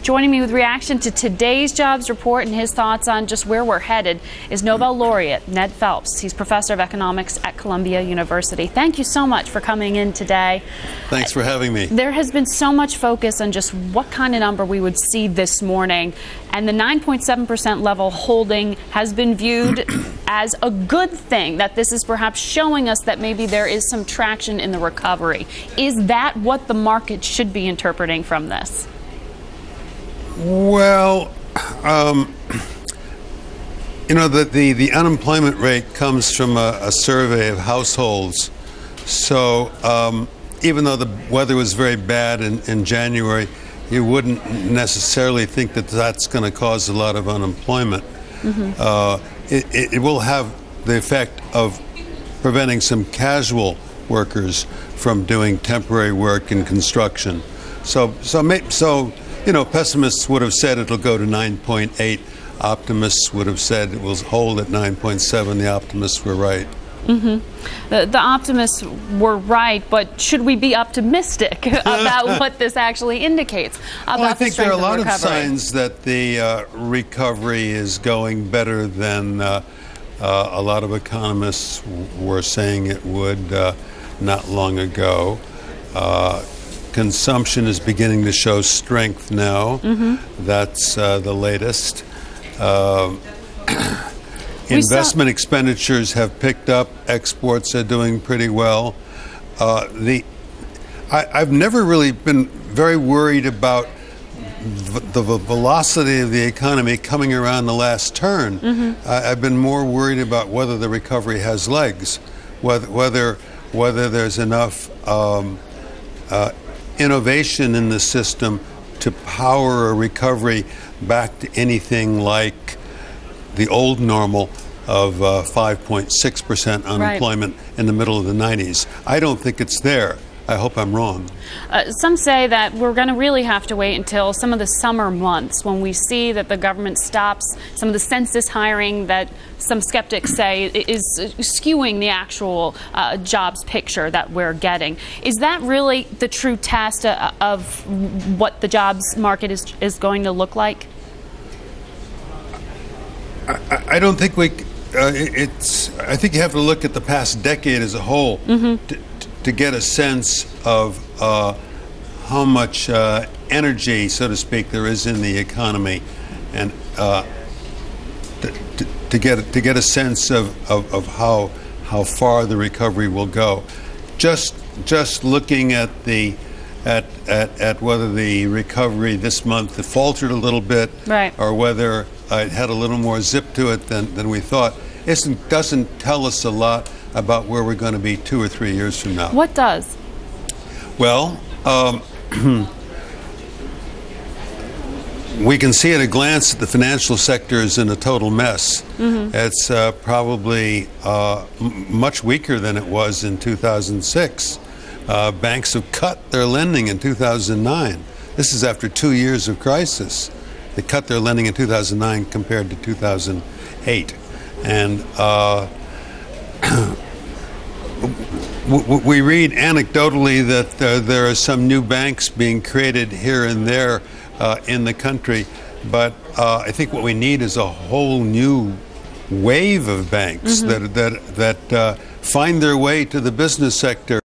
Joining me with reaction to today's jobs report and his thoughts on just where we're headed is Nobel laureate Edmund Phelps. He's professor of economics at Columbia University. Thank you so much for coming in today. Thanks for having me. There has been so much focus on just what kind of number we would see this morning, and the 9.7% level holding has been viewed as a good thing, that this is perhaps showing us that maybe there is some traction in the recovery. Is that what the market should be interpreting from this? Well, you know, the unemployment rate comes from a survey of households. So even though the weather was very bad in January, you wouldn't necessarily think that that's going to cause a lot of unemployment. It will have the effect of preventing some casual workers from doing temporary work in construction. So you know, pessimists would have said it'll go to 9.8. Optimists would have said it will hold at 9.7. The optimists were right. The optimists were right, but should we be optimistic about what this actually indicates about I think the strength there are a lot of signs that the recovery is going better than a lot of economists were saying it would not long ago. Consumption is beginning to show strength now. That's the latest. Investment expenditures have picked up. Exports are doing pretty well. I've never really been very worried about the velocity of the economy coming around the last turn. I've been more worried about whether the recovery has legs, whether there's enough innovation in the system to power a recovery back to anything like the old normal of 5.6% unemployment in the middle of the 90s. I don't think it's there. I hope I'm wrong. Some say that we're going to really have to wait until some of the summer months when we see that the government stops some of the census hiring that some skeptics say is skewing the actual jobs picture that we're getting. Is that really the true test of what the jobs market is going to look like? I don't think we. I think you have to look at the past decade as a whole to get a sense of how much energy, so to speak, there is in the economy, and to get a sense of how far the recovery will go. Just looking at whether the recovery this month faltered a little bit, or whether it had a little more zip to it than we thought, it doesn't tell us a lot about where we're going to be 2 or 3 years from now. What does? Well, we can see at a glance that the financial sector is in a total mess. It's probably much weaker than it was in 2006. Banks have cut their lending in 2009. This is after 2 years of crisis. They cut their lending in 2009 compared to 2008. And we read anecdotally that there are some new banks being created here and there in the country, but I think what we need is a whole new wave of banks that find their way to the business sector.